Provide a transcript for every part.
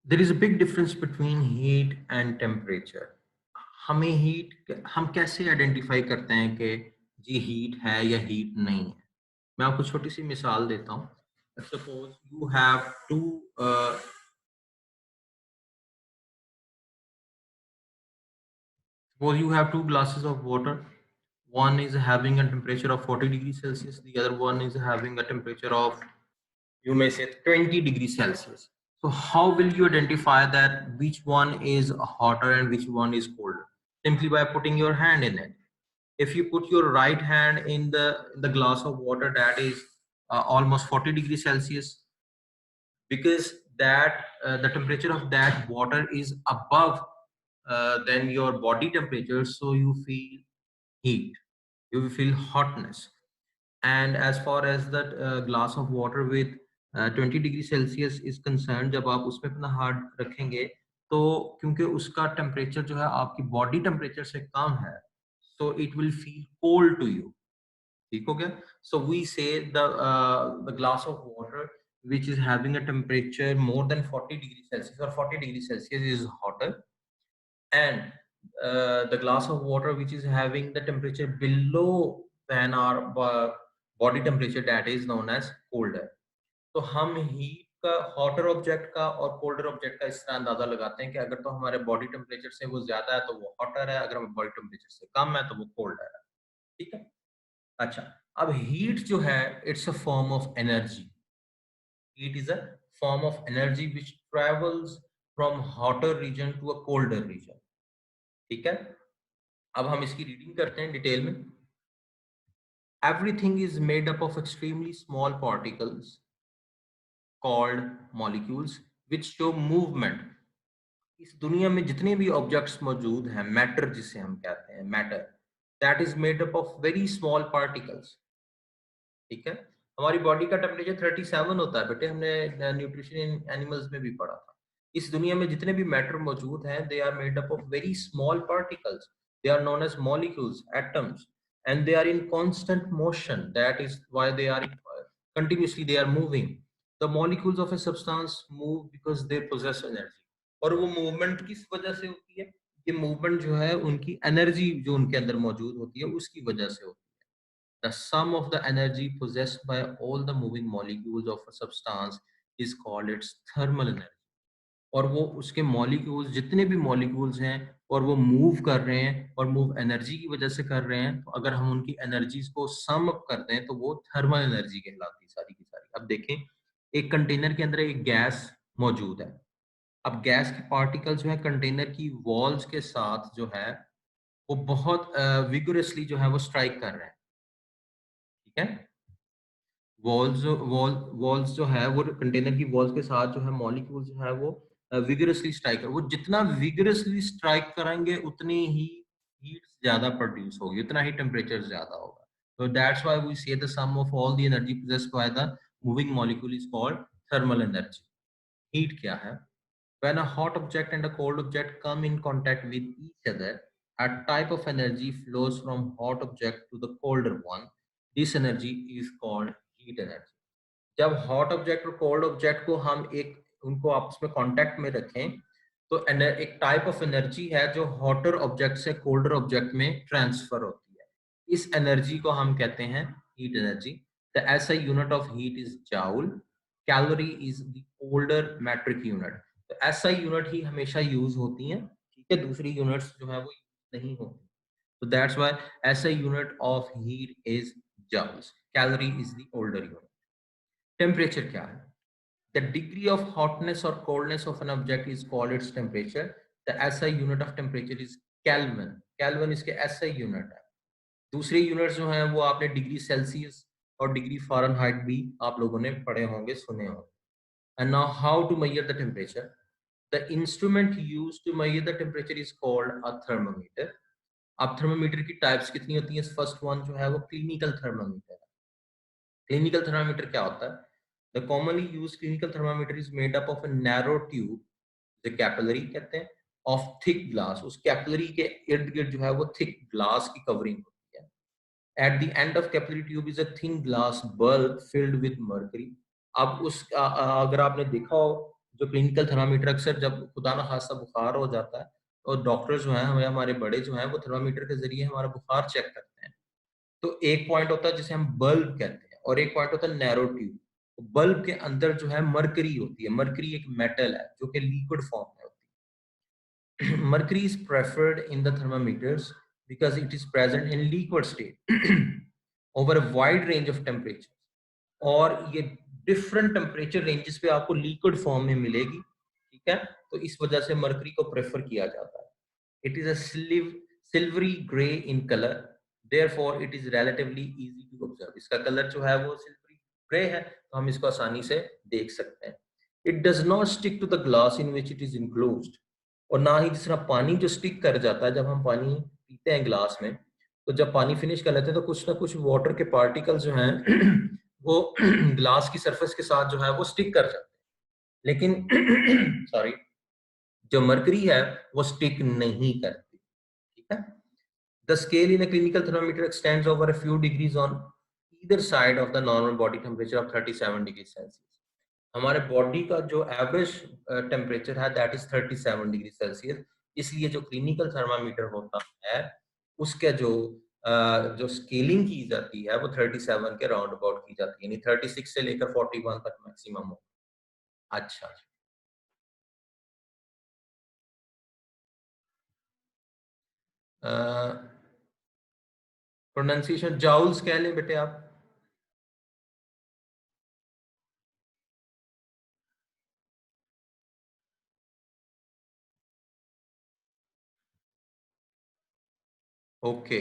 There is a big difference between heat and temperature. हमें heat हम कैसे identify करते हैं कि जी हीट है या हीट नहीं है? मैं आपको छोटी सी मिसाल देता हूँ। Suppose you have to suppose you have two glasses of water. One is having a temperature of 40 degrees Celsius, the other one is having a temperature of, you may say, 20 degrees Celsius. So how will you identify that which one is hotter and which one is colder? Simply by putting your hand in it. If you put your right hand in the glass of water that is almost 40 degrees Celsius, because that the temperature of that water is above than your body temperature, so you feel heat, you will feel hotness. And as far as that glass of water with 20 degree Celsius is concern, जब आप उसमें अपना हाथ रखेंगे तो क्योंकि उसका temperature जो है आपकी बॉडी टेम्परेचर से कम है, so it will feel cold to you. ठीक हो गया? So we say the glass of water which is having a temperature more than 40 degrees Celsius or 40 degrees Celsius is hotter, and the glass of water which is having the temperature below than our body temperature, that is known as colder. तो हम heat का, hotter object का और colder object का इस तरह अंदाजा लगाते हैं कि अगर तो हमारे बॉडी टेम्परेचर से वो ज्यादा है तो वो हॉटर है, अगर हमारे बॉडी टेम्परेचर से कम है तो वो कोल्डर है। ठीक है? अच्छा, अब हीट जो है, it's a form of energy. Heat is a form of energy which travels from hotter region to a colder region. ठीक है? अब हम इसकी रीडिंग करते हैं डिटेल में। Everything is made up of extremely small particles called molecules which show movement. इस दुनिया में जितने भी ऑब्जेक्ट्स मौजूद हैं, मैटर जिसे हम कहते हैं, matter that is made up of very small particles. ठीक है? हमारी बॉडी का टेम्परेचर 37 होता है बेटे, हमने न्यूट्रिशन इन एनिमल्स में भी पढ़ा था। इस दुनिया में जितने भी मैटर मौजूद हैं, they are made up of very small particles, they are known as molecules, atoms, and they are in constant motion. That is why they are continuously they are moving. The molecules of a substance move because they possess energy. और वो movement किस वजह से होती है? ये movement जो है उनकी एनर्जी जो उनके अंदर मौजूद होती है उसकी वजह से होती है। The sum of the energy possessed by all the moving molecules of a substance is called its thermal energy. और वो उसके मॉलिक्यूल्स, जितने भी मॉलिक्यूल्स हैं और वो मूव कर रहे हैं और मूव एनर्जी की वजह से कर रहे हैं, तो अगर हम उनकी एनर्जीज को सम अप कर दें तो वो थर्मल एनर्जी कहलाती है सारी की सारी। अब देखें, एक कंटेनर के अंदर एक गैस मौजूद है। अब गैस के पार्टिकल जो है कंटेनर की वॉल्स के साथ जो है वो बहुत विगोरसली जो है वो स्ट्राइक कर रहे हैं। ठीक है? वॉल्स जो है वो कंटेनर की वॉल्स के साथ जो है मॉलिक्यूल जो है वो विगरसली स्ट्राइक कर, वो जितना विगरसली स्ट्राइक करेंगे उतनी ही हीट ज्यादा प्रोड्यूस होगी, उतना ही टेम्परेचर ज्यादा होगा। तो that's why we say the sum of all the energy possessed by the moving molecule is called thermal energy. Heat क्या है? When a hot object and a cold object come in contact with each other, a type of energy flows from hot object to the colder one. This energy is called heat energy. जब hot object और cold object को हम एक उनको आपस में contact में रखें तो एक टाइप ऑफ एनर्जी है जो हॉटर ऑब्जेक्ट से कोल्डर ऑब्जेक्ट में ट्रांसफर होती है। इस एनर्जी को हम कहते हैं heat energy. The SI unit of heat is joule. Calorie is the older metric unit. तो एसआई यूनिट ही हमेशा यूज होती हैं। ठीक है? दूसरी यूनिट्स जो है वो यूज नहीं होती। तो that's why SI unit of heat is joules. Calorie is the older unit. Temperature क्या है? द डिग्री ऑफ हॉटनेस और coldness of an object is called its temperature. The SI unit of temperature is kelvin. Kelvin इसके SI unit है। दूसरे units जो हैं वो आपने डिग्री सेल्सियस और डिग्री फ़ारेनहाइट भी आप लोगों ने पढ़े होंगे, सुने होंगे। And now how to measure the temperature? The instrument used to measure the temperature is called a thermometer. अब थर्मामीटर की टाइप्स कितनी होती हैं? फर्स्ट वन जो है वो क्लिनिकल थर्मामीटर है। क्लिनिकल थर्मामीटर क्या होता है? The commonly used clinical thermometer is made up of a narrow tube, the capillary कहते हैं, of thick glass. उस कैपिलरी के इर्द गिर्द जो है वो thick glass की कवरिंग होती है। At the end of capillary tube is a thin glass bulb filled with mercury. अब उस अगर आपने देखा हो जो क्लिनिकल थर्मामीटर अक्सर जब खुदा न खास्ता बुखार हो जाता है और डॉक्टर जो हैं हमें हमारे बड़े जो हैं वो थर्मामीटर के जरिए हमारा बुखार चेक करते हैं। तो एक पॉइंट होता है जिसे हम बल्ब कहते हैं और एक पॉइंट होता है नैरो ट्यूब। बल्ब के अंदर जो है मरकरी होती है, मरकरी एक मेटल है जो कि लिक्विड फॉर्म में होती है। Mercury is preferred in the thermometers because it is present in liquid state over a wide range of temperature, और ये डिफरेंट टेम्परेचर रेंजेस पे आपको लिक्विड फॉर्म में मिलेगी, ठीक है। तो इस वजह से मरकरी को प्रेफर किया जाता है। It is a silvery grey in colour, therefore it is relatively easy to observe. इसका कलर जो है वो सिल्वरी ग्रे है, तो हम इसको आसानी से देख सकते हैं। It does not stick to the glass in which it is enclosed, और ना ही जिस तरह पानी जो स्टिक कर जाता है जब हम पानी पीते हैं ग्लास में, तो जब पानी फिनिश कर लेते हैं तो कुछ ना कुछ वाटर के पार्टिकल्स जो हैं वो ग्लास की सरफेस के साथ जो है वो स्टिक कर जाते हैं, लेकिन सॉरी, जो मरकरी है वो स्टिक नहीं करती, ठीक है। The scale in a clinical thermometer x tends over a few degrees on either side of the normal body temperature of 37 degree Celsius. हमारे बॉडी का जो एवरेज टेम्परेचर है दैट इज 37 डिग्री सेल्सियस, इसलिए जो क्लिनिकल थर्मामीटर होता है उसके जो स्केलिंग की जाती है वो 37 के राउंड अबाउट की जाती है, यानी 36 से लेकर 41 तक मैक्सिमम हो। अच्छा, प्रोनाउंसिएशन जाउल्स कह लें बेटे आप। ओके,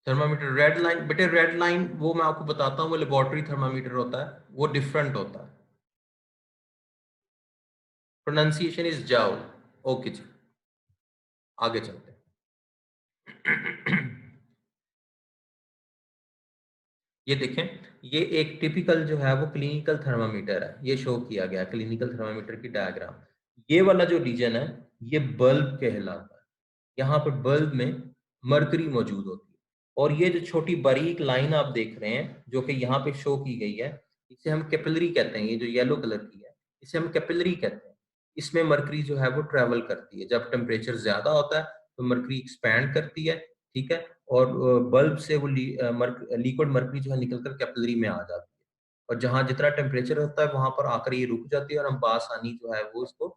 थर्मामीटर रेड लाइन बेटे, रेड लाइन वो मैं आपको बताता हूँ, वो लेबोरेटरी थर्मामीटर होता है, वो डिफरेंट होता है। Pronunciation is joule. ओके जी, आगे चलते हैं। ये देखें, ये एक टिपिकल जो है वो क्लिनिकल थर्मामीटर है, ये शो किया गया क्लिनिकल थर्मामीटर की डायग्राम। ये वाला जो रीजन है ये बल्ब कहलाता है, यहाँ पर बल्ब में मरकरी मौजूद होती है। और ये जो छोटी बारीक लाइन आप देख रहे हैं जो कि यहाँ पे शो की गई है, इसे हम कैपिलरी कहते हैं। ये जो येलो कलर की है इसे हम कैपिलरी कहते हैं। इसमें मरकरी जो है वो ट्रेवल करती है, जब टेम्परेचर ज्यादा होता है तो मरकरी एक्सपैंड करती है, ठीक है। और बल्ब से वो लिक्विड मरकरी जो है निकलकर कैपिलरी में आ जाती है, और जहाँ जितना टेम्परेचर होता है वहां पर आकर ये रुक जाती है और हम बासानी जो है वो इसको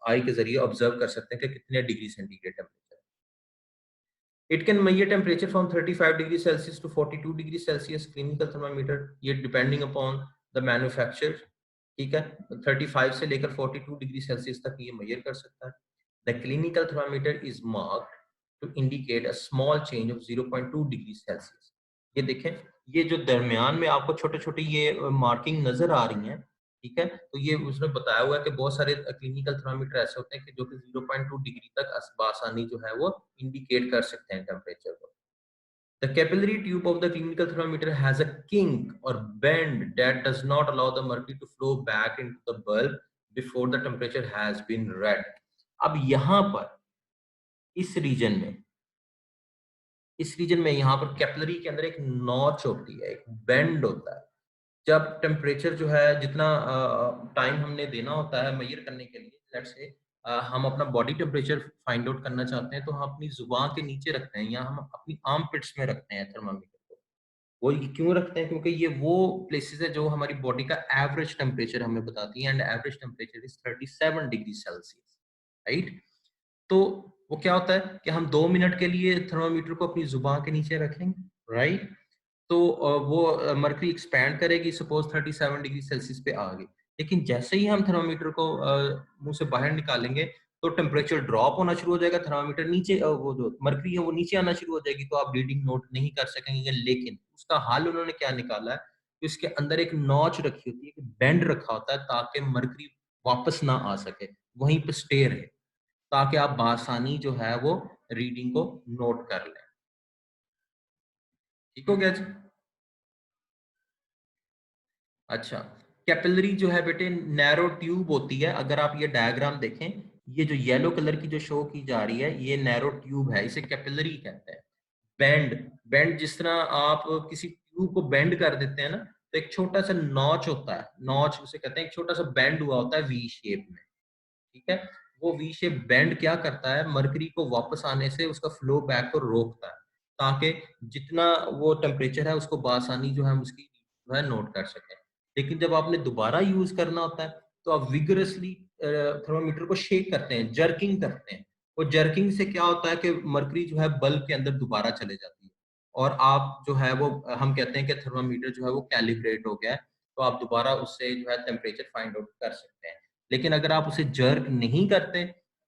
आई के जरिए ऑब्जर्व कर सकते हैं कि कितने degree centigrade temperature. It can measure temperature from 35 degree Celsius to 42 degree Celsius clinical thermometer, ये डिपेंडिंग अपॉन द मैन्युफैक्चर, ठीक है। 35 से लेकर 42 डिग्री सेल्सियस तक ये मेजर कर सकता है। The clinical thermometer is marked to indicate a small change of 0.2 degree Celsius. ये देखें, ये जो दरमियान में आपको छोटे छोटे ये मार्किंग नजर आ रही हैं, ठीक है। तो ये उसने बताया हुआ है कि बहुत सारे क्लिनिकल थर्मामीटर ऐसे होते हैं कि जो कि 0.2 डिग्री तक आसानी जो है वो इंडिकेट कर सकते हैं टेम्परेचर को। The capillary tube of the clinical thermometer has a kink or bend that does not allow the mercury to flow back into the bulb before the temperature has been read. अब यहाँ पर इस reason में यहाँ पर capillary के अंदर एक नॉच होती है, एक बेंड होता है। जब टेम्परेचर जो है जितना टाइम हमने देना होता है मेजर करने के लिए, लेट्स से हम अपना बॉडी टेम्परेचर फाइंड आउट करना चाहते हैं तो हम अपनी जुबान के नीचे रखते हैं या हम अपनी आर्म पिट्स में रखते हैं थर्मामीटर को। वो ये क्यों रखते हैं? क्योंकि ये वो प्लेसेस है जो हमारी बॉडी का एवरेज टेम्परेचर हमें बताती है, and average temperature is 37 degree Celsius, right. तो वो क्या होता है कि हम 2 मिनट के लिए थर्मामीटर को अपनी जुबान के नीचे रखेंगे, राइट। तो वो मरकरी एक्सपैंड करेगी, सपोज 37 डिग्री सेल्सियस पे आ गई। लेकिन जैसे ही हम थर्मामीटर को मुंह से बाहर निकालेंगे तो टेम्परेचर ड्रॉप होना शुरू हो जाएगा, थर्मामीटर नीचे वो जो मरकरी है वो नीचे आना शुरू हो जाएगी, तो आप रीडिंग नोट नहीं कर सकेंगे। लेकिन उसका हल उन्होंने क्या निकाला है कि उसके अंदर एक नॉच रखी होती है, बेंड रखा होता है ताकि मरकरी वापस ना आ सके, वहीं पे स्टे रहे, ताकि आप बासानी जो है वो रीडिंग को नोट कर लें। ठीक हो गया जी। अच्छा, कैपिलरी जो है बेटे नैरो ट्यूब होती है। अगर आप ये डायग्राम देखें, ये जो येलो कलर की जो शो की जा रही है ये नैरो ट्यूब है, इसे कैपिलरी कहते हैं। बेंड, बेंड जिस तरह आप किसी ट्यूब को बेंड कर देते हैं ना, तो एक छोटा सा नॉच होता है, नॉच उसे कहते हैं, एक छोटा सा बेंड हुआ होता है वी शेप में, ठीक है। वो वी शेप बेंड क्या करता है, मरकरी को वापस आने से उसका फ्लो बैक को रोकता है, ताकि जितना वो टेम्परेचर है उसको बासानी जो है हम उसकी जो है नोट कर सकें। लेकिन जब आपने दोबारा यूज करना होता है तो आप विगरसली थर्मामीटर को शेक करते हैं, जर्किंग करते हैं। वो जर्किंग से क्या होता है कि मरकरी जो है बल्ब के अंदर दोबारा चले जाती है, और आप जो है वो हम कहते हैं कि थर्मामीटर जो है वो कैलिब्रेट हो गया है, तो आप दोबारा उससे जो है टेम्परेचर फाइंड आउट कर सकते हैं। लेकिन अगर आप उसे जर्क नहीं करते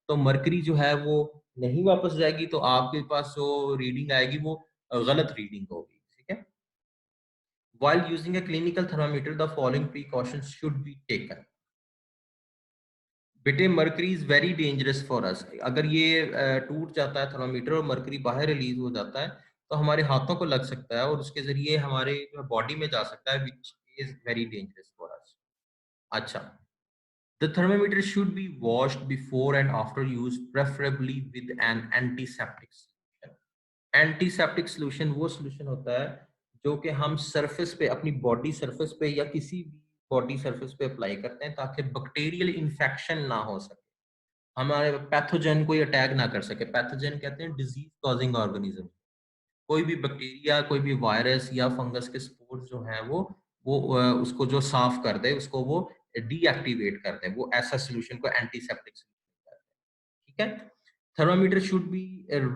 तो मरकरी जो है वो नहीं वापस जाएगी, तो आपके पास जो रीडिंग आएगी वो गलत रीडिंग होगी, ठीक है। While using a clinical thermometer, the following precautions should be taken. बेटे mercury is very dangerous for us. अगर ये टूट जाता है थर्मामीटर और मरकरी बाहर रिलीज हो जाता है तो हमारे हाथों को लग सकता है और उसके जरिए हमारे बॉडी में जा सकता है, which is very dangerous for us. अच्छा, the thermometer should be washed before and after use, preferably with an antiseptic solution. Antiseptic solution वो सॉल्यूशन होता है जो कि हम सरफेस पे, अपनी बॉडी सरफेस पे या किसी भी बॉडी सरफेस पे अप्लाई करते हैं ताकि बैक्टीरियल इन्फेक्शन ना हो सके, हमारे पैथोजन कोई अटैक ना कर सके। पैथोजन कहते हैं डिजीज कॉजिंग ऑर्गेनिज्म। कोई भी बैक्टीरिया, कोई भी वायरस या फंगस के स्पोर्स जो हैं वो उसको जो साफ कर दे, उसको वो डीएक्टिवेट कर दे, वो ऐसा सॉल्यूशन को एंटीसेप्टिक सॉल्यूशन कहते हैं, ठीक है। Thermometer should be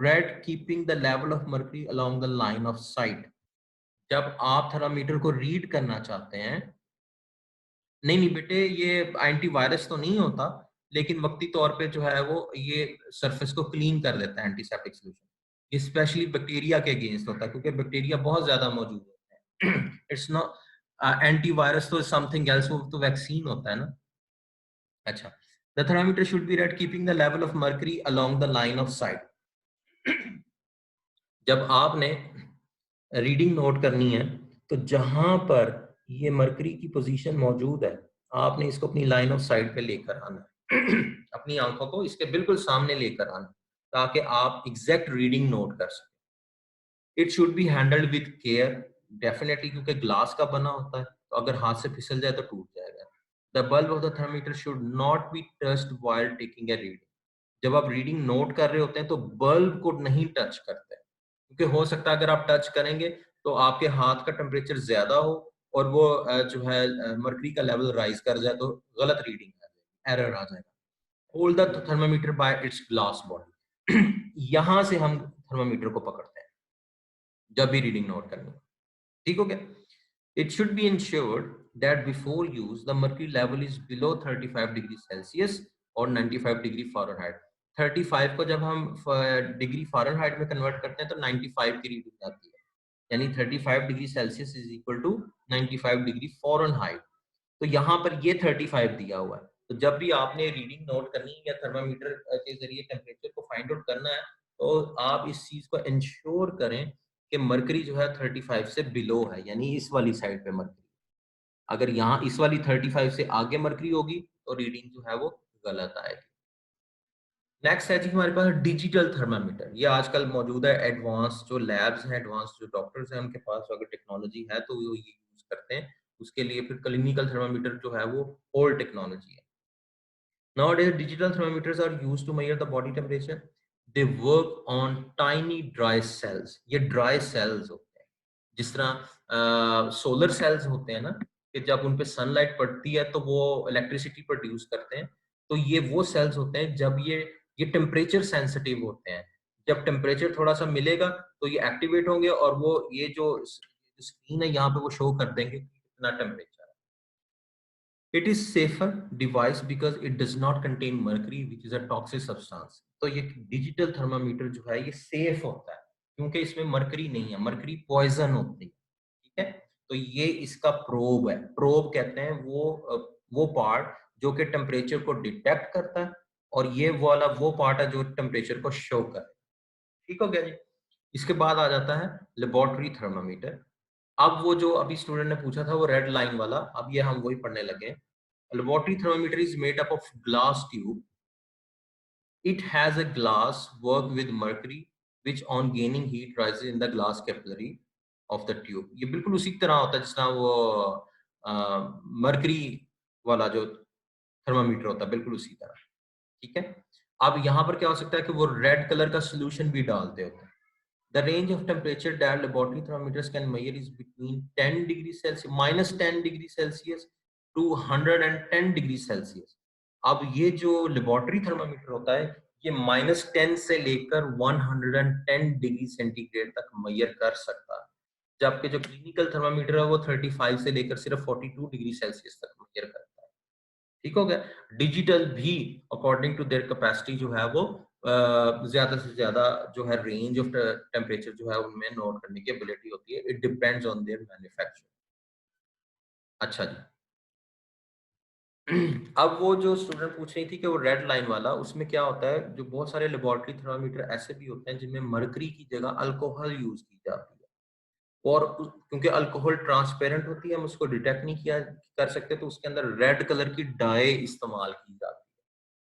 read keeping the level of mercury along the line of sight. जब आप थर्मामीटर को रीड करना चाहते हैं, नहीं नहीं बेटे ये एंटीवायरस तो नहीं होता, लेकिन वक्ती तौर पे जो है वो ये सरफेस को क्लीन कर देता है एंटीसेप्टिक सॉल्यूशन। ये स्पेशली बैक्टीरिया के अगेंस्ट होता है क्योंकि बैक्टीरिया बहुत ज्यादा मौजूद होते हैं। इट्स नॉट एंटीवायरस, तो समथिंग एल्स, वो तो वैक्सीन होता है ना। अच्छा, the thermometer should be red keeping the level of mercury along the line of site. जब आपने रीडिंग नोट करनी है तो जहां पर ये मरकरी की पोजीशन मौजूद है, आपने इसको अपनी लाइन ऑफ साइट पे लेकर आना है। अपनी आंखों को इसके बिल्कुल सामने लेकर आना ताकि आप एग्जैक्ट रीडिंग नोट कर सकें। It should be handled with care, definitely, क्योंकि ग्लास का बना होता है तो अगर हाथ से फिसल जाए तो टूट जाएगा। The bulb of the thermometer should not be touched while taking a reading. जब आप रीडिंग नोट कर रहे होते हैं तो बल्ब को नहीं टच करते, क्योंकि हो सकता है अगर आप टच करेंगे तो आपके हाथ का टेम्परेचर ज्यादा हो और वो जो है मर्करी का लेवल राइज कर जाए तो गलत रीडिंग आ जाएगी, एरर आ जाएगा। Hold the thermometer bye it's glass body. यहां से हम थर्मामीटर को पकड़ते हैं जब भी रीडिंग नोट करनी हो, ठीक हो गया। It should be insured that before use the mercury level is below 35 degree Celsius और 95 डिग्री फ़ारेनहाइट। 35 को जब हम डिग्री फ़ारेनहाइट में कन्वर्ट करते हैं तो 95 की रीडिंग आती है, यानी 35 degree Celsius is equal to 95 degree Fahrenheit. तो यहाँ पर ये 35 दिया हुआ है, तो जब भी आपने रीडिंग नोट करनी है या थर्मामीटर के जरिए टेम्परेचर को फाइंड आउट करना है तो आप इस चीज को इंश्योर करें कि मरकरी जो है 35 से बिलो है, यानी इस वाली साइड पे मरकरी। अगर यहाँ इस वाली 35 से आगे मरकरी होगी तो रीडिंग जो है वो गलत आएगी। नेक्स्ट है जी हमारे पास डिजिटल थर्मामीटर। ये आजकल मौजूद है, एडवांस जो लैब्स हैं, एडवांस जो डॉक्टर्स हैं उनके पास अगर टेक्नोलॉजी है तो वो ये यूज करते हैं। उसके लिए फिर क्लिनिकल थर्मामीटर जो है वो ओल्ड टेक्नोलॉजी है। Nowadays, digital thermometers are used to measure the body temperature. They work on tiny dry cells. ये dry cells होते हैं, जिस तरह सोलर सेल्स होते हैं ना, कि जब उन पे सनलाइट पड़ती है तो वो इलेक्ट्रिसिटी प्रोड्यूस करते हैं। तो ये वो सेल्स होते हैं जब ये टेम्परेचर सेंसिटिव होते हैं। जब टेम्परेचर थोड़ा सा मिलेगा तो ये एक्टिवेट होंगे और वो ये जो स्क्रीन है यहाँ पे वो शो कर देंगे कि कितना टेम्परेचर है। It is safer device because it does not contain mercury, which is a toxic substance. तो ये डिजिटल थर्मामीटर जो है ये सेफ होता है क्योंकि इसमें मरकरी नहीं है, मरकरी पॉइजन होती है, ठीक है। तो ये इसका प्रोब है। प्रोब कहते हैं वो पार्ट जो कि टेम्परेचर को डिटेक्ट करता है, और ये वाला वो पार्ट है जो टेम्परेचर को शो करे, ठीक हो गया जी। इसके बाद आ जाता है लेबोरेटरी थर्मामीटर। अब वो जो अभी स्टूडेंट ने पूछा था वो रेड लाइन वाला, अब ये हम वही पढ़ने लगे हैं। A laboratory thermometer is made up of glass tube. It has a glass work with mercury, which on gaining heat rises in the glass capillary. Of the tube. ये बिल्कुल उसी तरह होता है जिस तरह वो मरकरी वाला जो थर्मामीटर होता है, बिल्कुल उसी तरह। ठीक है। अब यहाँ पर क्या हो सकता है कि वो रेड कलर का सोल्यूशन भी डालते होते हैं। The range of temperature that laboratory thermometers can measure is between 10 degrees Celsius, minus 10 degrees Celsius to 110 degrees Celsius। अब ये जो लेबोरेटरी थर्मामीटर होता है, ये -10 से लेकर 110 डिग्री सेंटीग्रेड तक मेजर कर सकता है, जबकि जो क्लिनिकल थर्मामीटर है वो 35 से लेकर सिर्फ 42 डिग्री सेल्सियस तक मेजर करता है। ठीक हो गया। डिजिटल भी अकॉर्डिंग टू देयर कैपेसिटी जो है वो ज्यादा से ज्यादा जो है रेंज ऑफ टेम्परेचर जो है उनमें नोट करने की एबिलिटी होती है। It depends on their manufacture. अच्छा जी। अब वो जो स्टूडेंट पूछ रही थी कि वो रेड लाइन वाला, उसमें क्या होता है, जो बहुत सारे लेबोरेटरी थर्मामीटर ऐसे भी होते हैं जिनमें मरकरी की जगह अल्कोहल यूज की जाती है, और क्योंकि अल्कोहल ट्रांसपेरेंट होती है, हम उसको डिटेक्ट नहीं किया कर सकते, तो उसके अंदर रेड कलर की डाई इस्तेमाल की जाती है।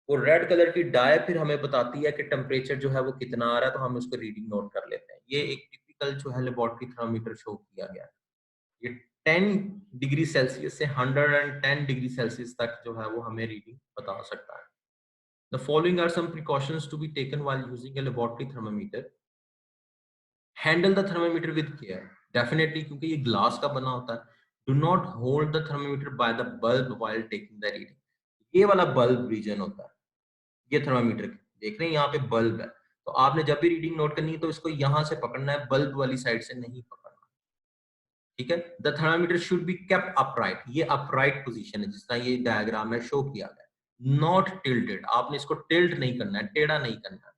वो रेड कलर की डाई फिर हमें बताती है कि टेम्परेचर जो है वो कितना आ रहा है, तो हम उसको रीडिंग नोट कर लेते हैं। ये एक टिपिकल जो है लेबोरेटरी थर्मामीटर शो किया गया है। ये 10 डिग्री सेल्सियस से 110 डिग्री सेल्सियस तक जो है वो हमें रीडिंग बता सकता है। The following are some precautions to be taken while using a laboratory thermometer. Handle the thermometer with care, definitely, क्योंकि ये ग्लास का बना होता है। Do not hold the thermometer by the bulb while taking the reading. ये वाला bulb reason होता है, ये थर्मामीटर देख रहे हैं, यहाँ पे बल्ब है, तो आपने जब भी रीडिंग नोट करनी है तो इसको यहाँ से पकड़ना है, बल्ब वाली साइड से नहीं पकड़ना। ठीक है। The thermometer should be kept upright, ये अपराइट पोजीशन है जिस तरह ये डायग्राम में शो किया गया है। नॉट टिल्टेड, आपने इसको टिल्ट नहीं करना है, टेढ़ा नहीं करना है।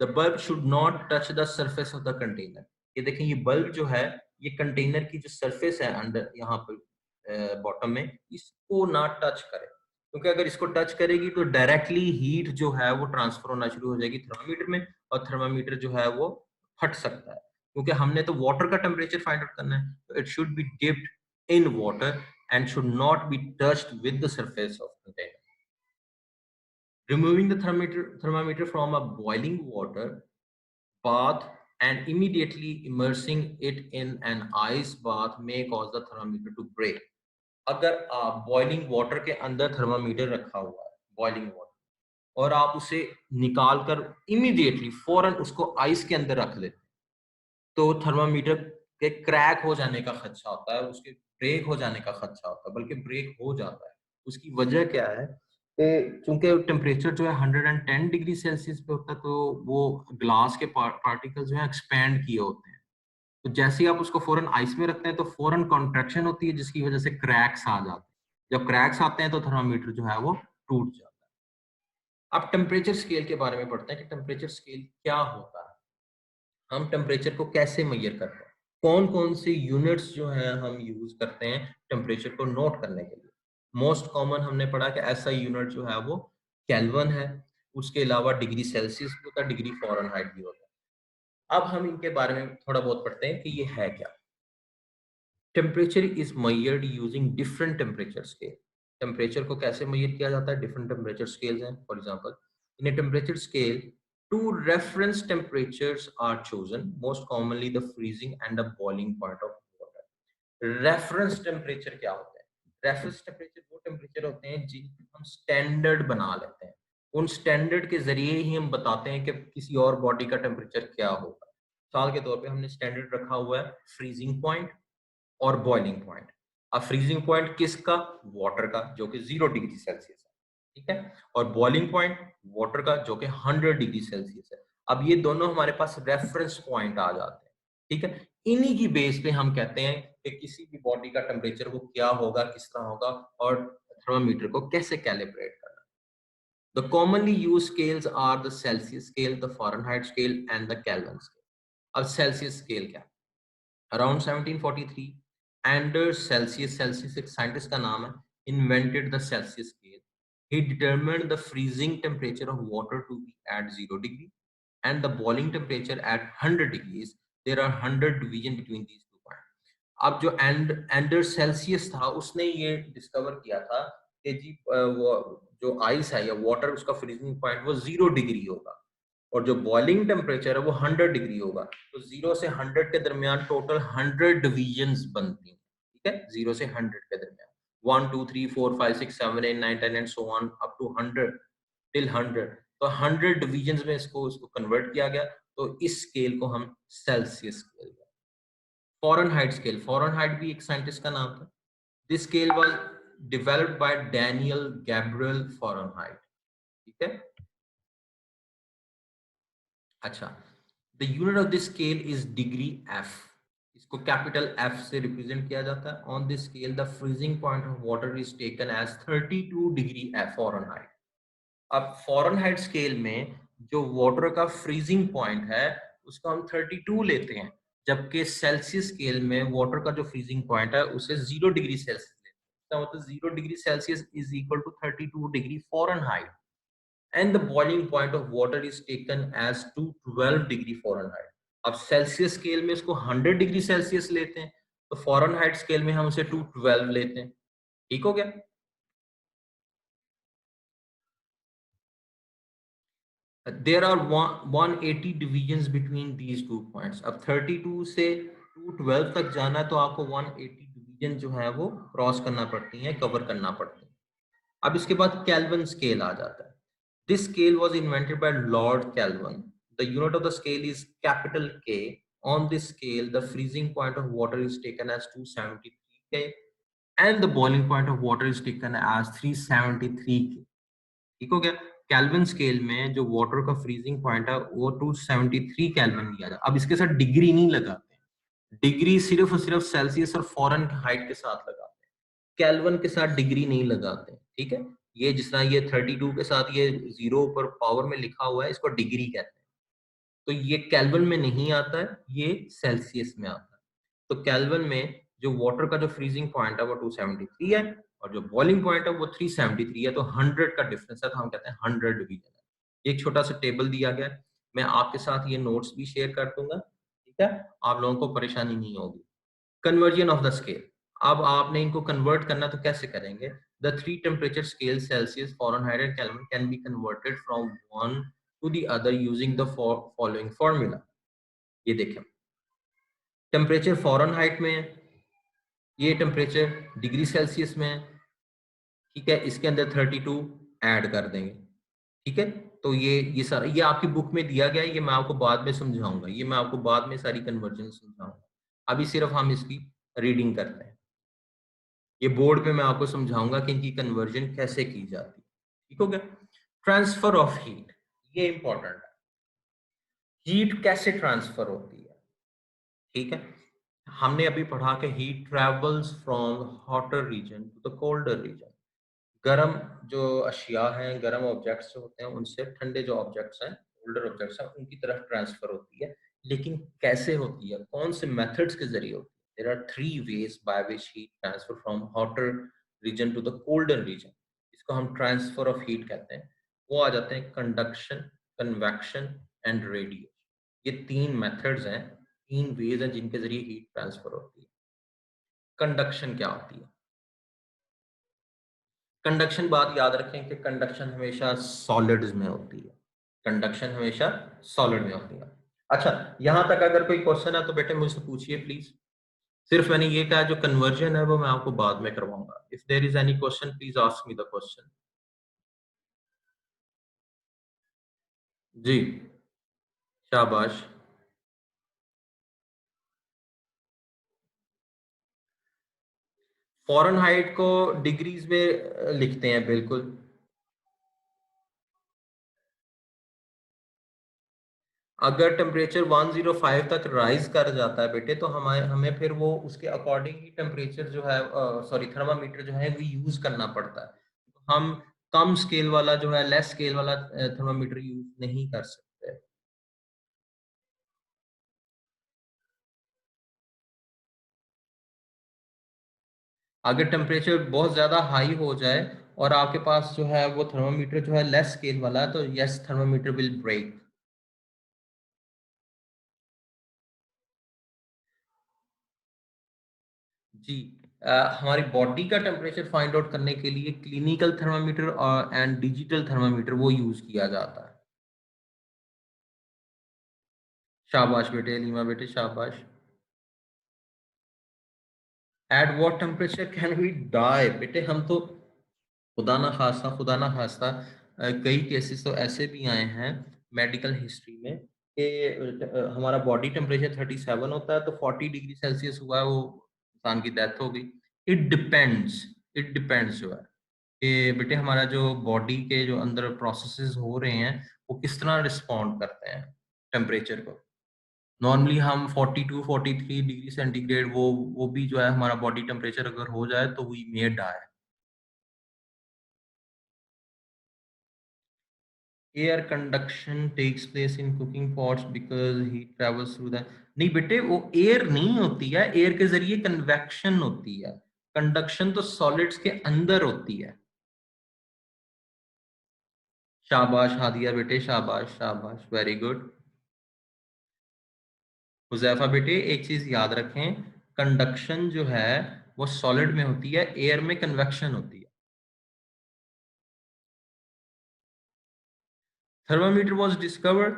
The bulb should not touch the surface of the container. ये देखें, ये बल्ब जो है, ये कंटेनर की जो सरफेस है अंडर यहाँ पर बॉटम में, इसको ना टच करे, क्योंकि अगर इसको टच करेगी तो डायरेक्टली हीट जो है वो ट्रांसफर होना शुरू हो जाएगी थर्मामीटर में, और थर्मामीटर जो है वो फट सकता है, क्योंकि हमने तो वाटर का टेम्परेचर फाइंड आउट करना है, तो it should be dipped in water and should not be touched with the surface of container. Removing the thermometer from a boiling water bath and immediately immersing it in an ice bath may cause the thermometer to break। अगर आप boiling water के अंदर thermometer रखा हुआ है, boiling water, और आप उसे निकाल कर इमीडिएटली फौरन उसको आइस के अंदर रख लेते, तो थर्मामीटर के क्रैक हो जाने का खदशा होता है, उसके ब्रेक हो जाने का खदशा होता है, बल्कि ब्रेक हो जाता है। उसकी वजह क्या है कि चूंकि टेम्परेचर जो है 110 डिग्री सेल्सियस पे होता है, तो वो ग्लास के पार्टिकल्स जो है एक्सपैंड किए होते हैं, तो जैसे ही आप उसको फौरन आइस में रखते हैं तो फौरन कॉन्ट्रैक्शन होती है, जिसकी वजह से क्रैक्स आ जाते हैं। जब क्रैक्स आते हैं तो थर्मामीटर जो है वो टूट जाता है। अब टेम्परेचर स्केल के बारे में पढ़ते हैं कि टेम्परेचर स्केल क्या होता है, हम टेम्परेचर को कैसे मेजर करते हैं, कौन कौन से यूनिट्स जो हैं हम यूज करते हैं टेम्परेचर को नोट करने के लिए। मोस्ट कॉमन हमने पढ़ा कि ऐसा यूनिट जो है वो केल्विन है, उसके अलावा डिग्री सेल्सियस भी होता है, डिग्री फ़ारेनहाइट भी होता है। अब हम इनके बारे में थोड़ा बहुत पढ़ते हैं कि ये है क्या। Temperature is measured using different temperature scale. Temperature को कैसे मेजर किया जाता है, डिफरेंट टेम्परेचर स्केल्स हैं। For example, in a temperature scale two reference temperatures are chosen, most commonly the freezing and the boiling point of water। Reference temperature क्या होता है, reference temperature वो टेम्परेचर होते हैं जिनको हम स्टैंडर्ड बना लेते हैं, उन स्टैंडर्ड के जरिए ही हम बताते हैं कि किसी और बॉडी का टेम्परेचर क्या होगा। मिसाल के तौर पे हमने स्टैंडर्ड रखा हुआ है फ्रीजिंग पॉइंट और बॉइलिंग पॉइंट। अब फ्रीजिंग पॉइंट किसका, वाटर का, जो कि 0 डिग्री सेल्सियस है, ठीक है, और बॉइलिंग पॉइंट वाटर का जो कि 100 डिग्री सेल्सियस है। अब ये दोनों हमारे पास रेफरेंस पॉइंट आ जाते हैं, ठीक है। इन्हीं की बेस पे हम कहते हैं कि किसी भी बॉडी का टेम्परेचर वो क्या होगा, किस तरह होगा, और थर्मामीटर को कैसे कैलिब्रेट करना। The commonly used scales are the Celsius scale, the Fahrenheit scale and the Kelvin scale। अब सेल्सियस स्केल क्या, अराउंड 1743 एंडर्स सेल्सियस, सेल्सियस एक साइंटिस्ट का नाम है, invented the Celsius scale. He determined the freezing temperature of water to be at 0 degree and the boiling temperature at 100 degrees. There are 100 division between these two point. अब जो ender Celsius था, उसने ये discover किया था कि जी वो जो आइस है या वाटर, उसका फ्रीजिंग पॉइंट वो 0 डिग्री होगा। और जो बॉइलिंग टेम्परेचर है वो 100 डिग्री होगा। तो 0 से 100 के दरमियान टोटल 100 डिविजन्स बनती हैं, ठीक है, 0 से 100 के दरमियान 1 2 3 4 5 6 7 8 9 10 and so on up to 100 till 100। तो 100 डिविजन्स में इसको कन्वर्ट किया गया। तो इस स्केल को हम Celsius scale, Fahrenheit scale, Fahrenheit भी एक साइंटिस्ट का नाम था। This scale was developed by Daniel Gabriel Fahrenheit, ठीक है। अच्छा, the unit of this scale is degree F, इसको कैपिटल एफ से रिप्रेजेंट किया जाता है। On this scale the freezing point of water is taken as 32 degree F Fahrenheit. अब Fahrenheit scale में जो वाटर का फ्रीजिंग पॉइंट है उसको हम 32 लेते हैं, जबकि सेल्सियस स्केल में वाटर का जो फ्रीजिंग पॉइंट है उसे 0 डिग्री सेल्सियस लेते हैं। मतलब 0 degree Celsius is equal to 32 degree Fahrenheit and the boiling point of water is taken as 212 degree Fahrenheit. अब सेल्सियस स्केल में इसको 100 डिग्री सेल्सियस लेते हैं, तो फ़ारेनहाइट स्केल में हम उसे 212 लेते हैं। ठीक हो गया? There are 180 divisions between these two points। अब 32 से 212 तक जाना है तो आपको 180 डिवीजन जो है वो क्रॉस करना पड़ती हैं, कवर करना पड़ती हैं। अब इसके बाद केल्विन स्केल आ जाता है। This scale was invented by Lord Kelvin। The unit of the scale is capital K। On this scale, the freezing point of water is taken as 273 K and the boiling point of water is taken as 373 K। ठीक हो गया? Kelvin scale में जो water का freezing point है वो 273 kelvin लिया जाता है। अब इसके साथ डिग्री नहीं लगाते, डिग्री सिर्फ और सिर्फ सेल्सियस और फॉरेनहाइट के साथ लगाते हैं, केल्विन के साथ डिग्री नहीं लगाते। ठीक है, ये जिस तरह ये 32 के साथ ये 0 ऊपर पावर में लिखा हुआ है, इसको डिग्री कहते हैं। तो ये केल्विन में नहीं आता है, ये सेल्सियस में आता है। तो केल्विन में जो वाटर का जो फ्रीजिंग पॉइंट है वो 273 है और जो बॉइलिंग पॉइंट है वो 373 है। तो 100 का डिफरेंस है, तो हम कहते हैं 100 डिवीजन है। एक छोटा सा टेबल दिया गया है, मैं आपके साथ ये नोट्स भी शेयर कर दूंगा, ठीक है, आप लोगों को परेशानी नहीं होगी। कन्वर्जन ऑफ द स्केल, अब आपने इनको कन्वर्ट करना तो कैसे करेंगे? The three temperature scale Celsius Fahrenheit and kelvin can be converted from one two the other using the following formula. ये देखें, टेम्परेचर फॉरेनहाइट में है, ये टेम्परेचर डिग्री सेल्सियस में है, ठीक है, इसके अंदर 32 ऐड कर देंगे, ठीक है। तो ये सारा ये आपकी बुक में दिया गया है, ये मैं आपको बाद में समझाऊंगा, ये मैं आपको बाद में सारी कन्वर्जन समझाऊंगा, अभी सिर्फ हम इसकी रीडिंग करते हैं। ये बोर्ड पे मैं आपको समझाऊंगा कि इनकी कन्वर्जन कैसे की जाती है। ठीक हो गया? ट्रांसफर ऑफ हीट, ये इंपॉर्टेंट है, हीट कैसे ट्रांसफर होती है। ठीक है, हमने अभी पढ़ा कि heat travels from hotter region to the colder region. गर्म जो अशिया हैं, गर्म ऑब्जेक्ट्स जो होते हैं उनसे ठंडे जो ऑब्जेक्ट्स हैं, कोल्डर ऑब्जेक्ट्स हैं, उनकी तरफ ट्रांसफर होती है। लेकिन कैसे होती है, कौन से मेथड्स के जरिए होती है? There are three ways by which heat transfer from hotter region to the colder region. इसको हम ट्रांसफर ऑफ हीट कहते हैं। वो आ जाते हैं कंडक्शन, कन्वेक्शन एंड रेडिएशन। ये तीन मेथड्स हैं, तीन वेज हैं जिनके जरिए हीट ट्रांसफर होती है। कंडक्शन क्या होती है? कंडक्शन बात याद रखें कि कंडक्शन हमेशा सॉलिड्स में होती है, कंडक्शन हमेशा सॉलिड में होती है। अच्छा, यहां तक अगर कोई क्वेश्चन है तो बेटे मुझसे पूछिए प्लीज। सिर्फ मैंने ये कहा जो कन्वर्जन है वो मैं आपको बाद में करवाऊंगा। If there is any question please ask me the question. जी, शाबाश। फॉरेनहाइट को डिग्रीज में लिखते हैं, बिल्कुल। अगर टेम्परेचर 105 तक राइज कर जाता है बेटे, तो हमें हमें फिर वो उसके अकॉर्डिंग ही टेम्परेचर जो है, सॉरी, थर्मामीटर जो है वो यूज करना पड़ता है। हम कम स्केल वाला जो है, लेस स्केल वाला थर्मामीटर यूज नहीं कर सकते। अगर टेम्परेचर बहुत ज्यादा हाई हो जाए और आपके पास जो है वो थर्मामीटर जो है लेस स्केल वाला है, तो यस, थर्मामीटर विल ब्रेक। जी, हमारी बॉडी का टेम्परेचर फाइंड आउट करने के लिए क्लिनिकल थर्मामीटर और एंड डिजिटल थर्मामीटर वो यूज किया जाता है। शाबाश बेटे, लीमा बेटे शाबाश। At what temperature can we die? बेटे हम तो खुदा ना खास्ता कई केसेस तो ऐसे भी आए हैं मेडिकल हिस्ट्री में कि हमारा बॉडी टेम्परेचर 37 होता है तो 40 डिग्री सेल्सियस हुआ है, वो इंसान की डेथ हो गई। इट डिपेंड्स, इट डिपेंड्स जो है कि बेटे हमारा जो बॉडी के जो अंदर प्रोसेसेस हो रहे हैं वो किस तरह रिस्पॉन्ड करते हैं टेम्परेचर को। नॉर्मली हम 42 43 डिग्री सेंटीग्रेड वो भी जो है हमारा बॉडी टेम्परेचर अगर हो जाए तो we may die. Air conduction takes place in cooking pots because heat travels through the. नहीं बेटे वो एयर नहीं होती है, एयर के जरिए कन्वेक्शन होती है। कंडक्शन तो सॉलिड्स के अंदर होती है। शाबाश हादिया बेटे शाबाश शाबाश, वेरी गुड। हुजैफा बेटे एक चीज याद रखें, कंडक्शन जो है वो सॉलिड में होती है, एयर में कन्वेक्शन होती है। Thermometer was discovered.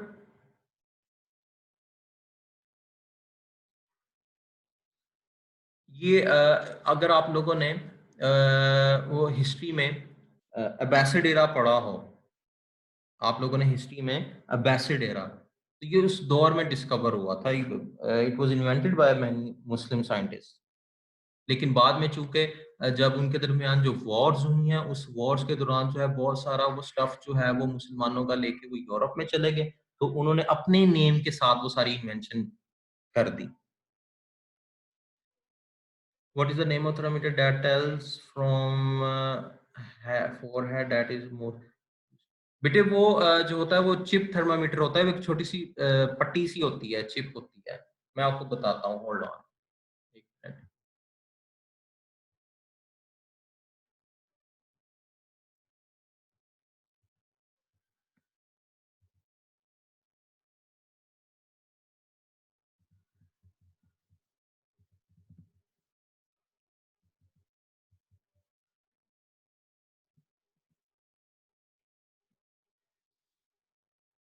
ये अगर आप लोगों ने वो हिस्ट्री में अब्बासिड एरा पढ़ा हो, आप लोगों ने हिस्ट्री में अब्बासिड एरा, तो ये उस दौर में डिस्कवर हुआ था। It was invented by many Muslim scientist. लेकिन बाद में चूंकि जब उनके दरमियान जो वॉर्स हुई हैं, उस वॉर्स के दौरान जो है बहुत सारा वो स्टफ जो है वो मुसलमानों का लेके वो यूरोप में चले गए, तो उन्होंने अपने नेम के साथ वो सारी इन्वेंशन कर दी। What is the name of thermometer that tells from forehead that is more? बेटे वो जो होता है वो चिप थर्मामीटर होता है, वो एक छोटी सी पट्टी सी होती है, चिप होती है। मैं आपको बताता हूँ, होल्ड ऑन एक मिनट।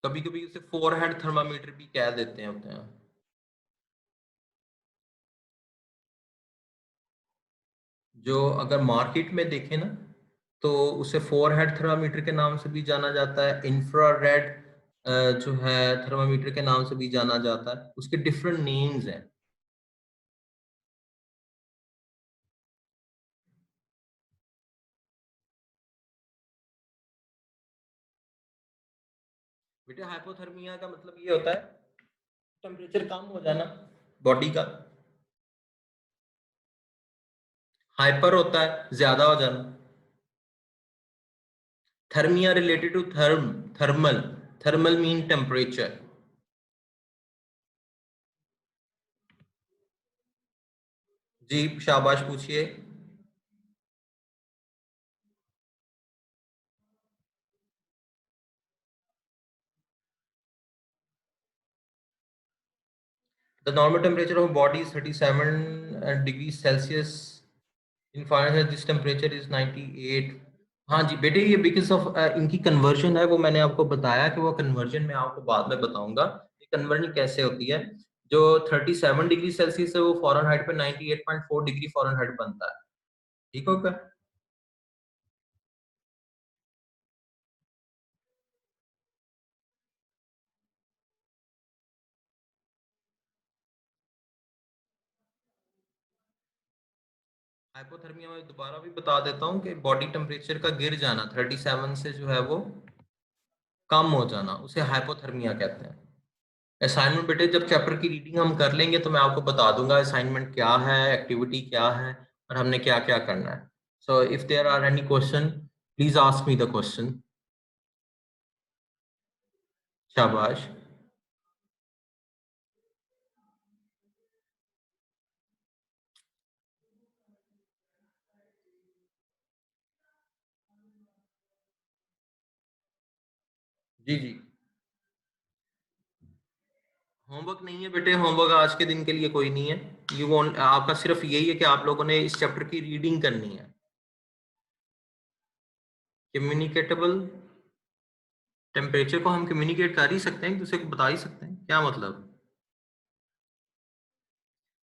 कभी कभी उसे फोरहेड थर्मामीटर भी कह देते हैं होते हैं। जो अगर मार्केट में देखें ना, तो उसे फोरहेड थर्मामीटर के नाम से भी जाना जाता है, इंफ्रारेड जो है थर्मामीटर के नाम से भी जाना जाता है, उसके डिफरेंट नेम्स हैं। बेटे हाइपोथर्मिया का मतलब ये होता है टेम्परेचर कम हो जाना बॉडी का। हाइपर होता है ज्यादा हो जाना। Thermia related to thermal. Thermal mean temperature. जी शाबाश पूछिए। The normal temperature of body is 37 degree Celsius. In Fahrenheit this temperature is 98। हाँ जी बेटे, ये बिकॉज ऑफ इनकी कन्वर्जन है, वो मैंने आपको बताया कि वो कन्वर्जन मैं आपको बाद में बताऊंगा ये कन्वर्जन कैसे होती है। जो 37 डिग्री सेल्सियस है वो फॉरेनहाइट पे 98.4 डिग्री फॉरेनहाइट बनता है। ठीक होगा। हाइपोथर्मिया में दोबारा भी बता देता हूँ कि बॉडी टेम्परेचर का गिर जाना 37 से जो है वो कम हो जाना, उसे हाइपोथर्मिया कहते हैं। असाइनमेंट बेटे जब चैप्टर की रीडिंग हम कर लेंगे तो मैं आपको बता दूंगा असाइनमेंट क्या है, एक्टिविटी क्या है, और हमने क्या क्या करना है। So if there are any question please ask me the question. शाबाश। जी जी। होमवर्क नहीं है बेटे, होमवर्क आज के दिन के लिए कोई नहीं है। यू वांट, आपका सिर्फ यही है कि आप लोगों ने इस चैप्टर की रीडिंग करनी है। कम्युनिकेटेबल टेम्परेचर को हम कम्युनिकेट कर ही सकते हैं, एक दूसरे को बता ही सकते हैं, क्या मतलब।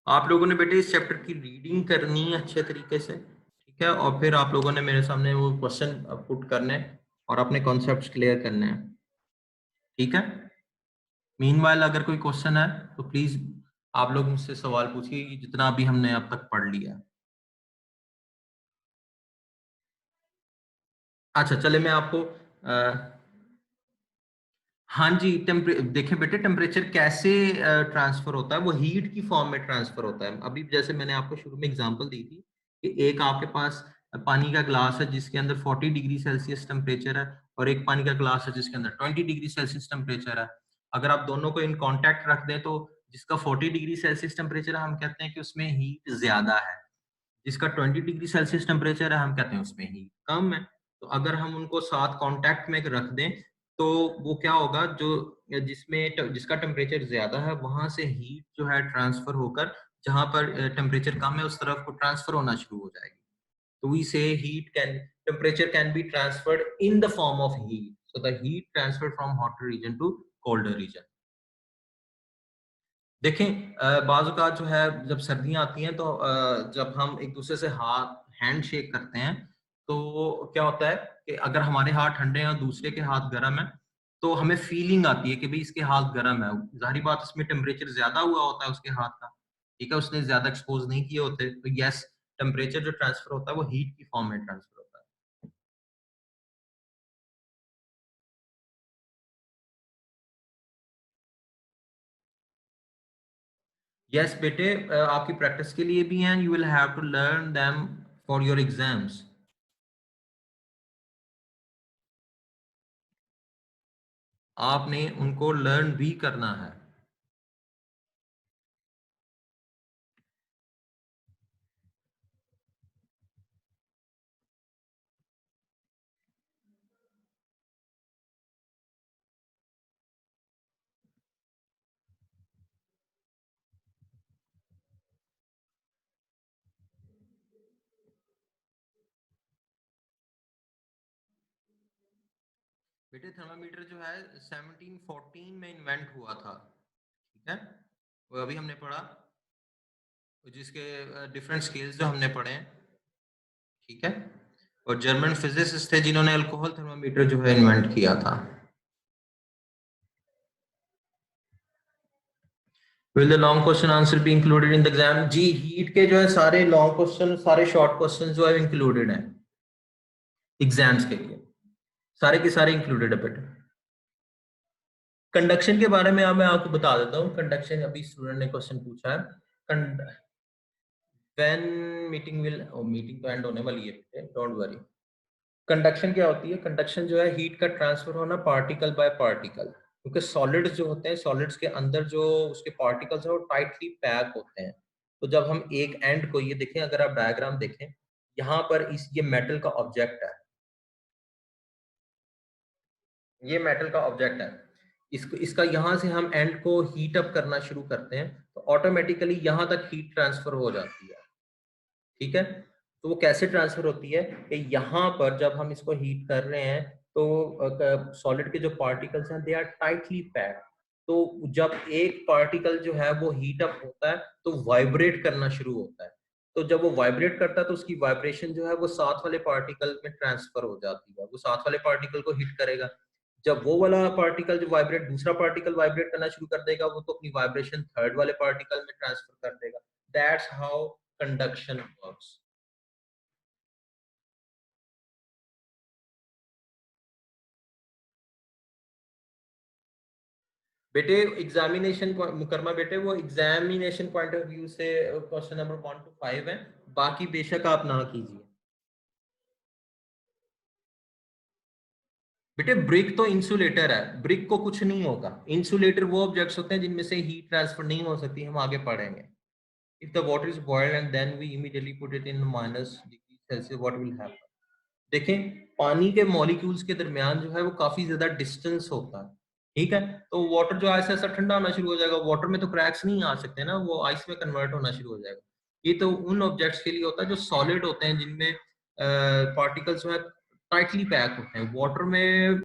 आप लोगों ने बेटे इस चैप्टर की रीडिंग करनी है अच्छे तरीके से, ठीक है, और फिर आप लोगों ने मेरे सामने वो क्वेश्चन पुट करने हैं और अपने कॉन्सेप्ट्स क्लियर करने हैं, ठीक है। मीनवाइल अगर कोई क्वेश्चन है तो प्लीज आप लोग मुझसे सवाल पूछिए, जितना भी हमने अब तक पढ़ लिया। अच्छा चले मैं आपको हाँ जी, देखिए बेटे टेम्परेचर कैसे ट्रांसफर होता है, वो हीट की फॉर्म में ट्रांसफर होता है। अभी जैसे मैंने आपको शुरू में एग्जांपल दी थी कि एक आपके पास पानी का ग्लास है जिसके अंदर 40 डिग्री सेल्सियस टेम्परेचर है, और एक पानी का ग्लास है जिसके अंदर 20 डिग्री सेल्सियस टेम्परेचर है। अगर आप दोनों को इन कांटेक्ट रख दें तो जिसका 40 डिग्री सेल्सियस टेम्परेचर है हम कहते हैं कि उसमें हीट ज्यादा है, जिसका 20 डिग्री सेल्सियस टेम्परेचर है हम कहते हैं उसमें हीट कम है। तो अगर हम उनको साथ कांटेक्ट में रख दें तो वो क्या होगा, जो जिसमें जिसका टेम्परेचर ज्यादा है वहां से हीट जो है ट्रांसफर होकर जहां पर टेम्परेचर कम है उस तरफ को ट्रांसफर होना शुरू हो जाएगी। तो we say heat can temperature can be transferred in the form of heat, so the heat transfer from hotter region to colder region. देखें बाज़ औक़ात जो है जब सर्दियाँ आती हैं तो जब हम एक दूसरे से हाथ हैंड शेक करते हैं तो क्या होता है कि अगर हमारे हाथ ठंडे हैं और दूसरे के हाथ गर्म है तो हमें फीलिंग आती है कि भाई इसके हाथ गर्म है। ज़ाहिर बात उसमें टेम्परेचर ज़्यादा हुआ होता है उसके हाथ का, ठीक है, उसने ज़्यादा एक्सपोज़ नहीं किए होते। तो यस, टेम्परेचर जो ट्रांसफर होता है वो हीट की फॉर्म में ट्रांसफर होता है। यस बेटे, आपकी प्रैक्टिस के लिए भी हैं, you will have to learn them for your exams. आपने उनको लर्न भी करना है। बेटे थर्मामीटर जो है 1714 में इन्वेंट हुआ था, ठीक है, वो अभी हमने पढ़ा, जिसके डिफरेंट स्केल्स जो हमने पढ़े हैं, ठीक है, और जर्मन फिजिसिस्ट थे जिन्होंने अल्कोहल थर्मामीटर जो है इन्वेंट किया था। Will the long question answer be included in the exam? जी, हीट के जो है सारे लॉन्ग क्वेश्चन सारे शॉर्ट क्वेश्चन जो है इंक्लूडेड हैं एग्जाम्स के लिए, सारे के सारे इंक्लूडेड है बेटे। कंडक्शन के बारे में अब मैं आपको बता देता हूँ। कंडक्शन अभी स्टूडेंट ने क्वेश्चन पूछा है, व्हेन मीटिंग विल, मीटिंग तो एंड होने वाली है बेटे, डोंट वरी। कंडक्शन क्या होती है? कंडक्शन जो है हीट का ट्रांसफर होना पार्टिकल बाय पार्टिकल, क्योंकि सॉलिड्स जो होते हैं सॉलिड्स के अंदर जो उसके पार्टिकल्स हैं वो टाइटली पैक होते हैं। तो जब हम एक एंड को, ये देखें अगर आप डायग्राम देखें, यहाँ पर इस ये मेटल का ऑब्जेक्ट है, ये मेटल का ऑब्जेक्ट है, इसको इसका यहाँ से हम एंड को हीट अप करना शुरू करते हैं तो ऑटोमेटिकली यहाँ तक हीट ट्रांसफर हो जाती है, ठीक है। तो वो कैसे ट्रांसफर होती है कि यहाँ पर जब हम इसको हीट कर रहे हैं तो सॉलिड के जो पार्टिकल्स हैं दे आर टाइटली पैक्ड। तो जब एक पार्टिकल जो है वो हीट अप होता है तो वाइब्रेट करना शुरू होता है। तो जब वो वाइब्रेट करता है तो उसकी वाइब्रेशन जो है वो साथ वाले पार्टिकल में ट्रांसफर हो जाती है, वो साथ वाले पार्टिकल को हिट करेगा। जब वो वाला पार्टिकल जो वाइब्रेट, दूसरा पार्टिकल वाइब्रेट करना शुरू कर देगा, वो तो अपनी वाइब्रेशन थर्ड वाले पार्टिकल में ट्रांसफर कर देगा। That's how conduction works. बेटे एग्जामिनेशन मुकरमा बेटे वो एग्जामिनेशन पॉइंट ऑफ व्यू से क्वेश्चन नंबर 1 to 5 है, बाकी बेशक आप ना कीजिए। बेटे ब्रिक तो इंसुलेटर है, ब्रिक को कुछ नहीं होगा। इंसुलेटर वो ऑब्जेक्ट्स होते हैं जिनमें से हीट ट्रांसफर नहीं हो सकती, हम आगे पढ़ेंगे। If the water is boiled and then we immediately put it in -degree Celsius, what will happen? देखें, पानी के मॉलिक्यूल्स के दरमियान जो है वो काफी ज्यादा डिस्टेंस होता है, ठीक है। तो वाटर जो ऐसा ऐसा ठंडा होना शुरू हो जाएगा, वाटर में तो क्रैक्स नहीं आ सकते ना, वो आइस में कन्वर्ट होना शुरू हो जाएगा। ये तो उन ऑब्जेक्ट्स के लिए होता है जो सॉलिड होते हैं, जिनमें पार्टिकल्स जो है टाइटली पैक होते हैं। वाटर में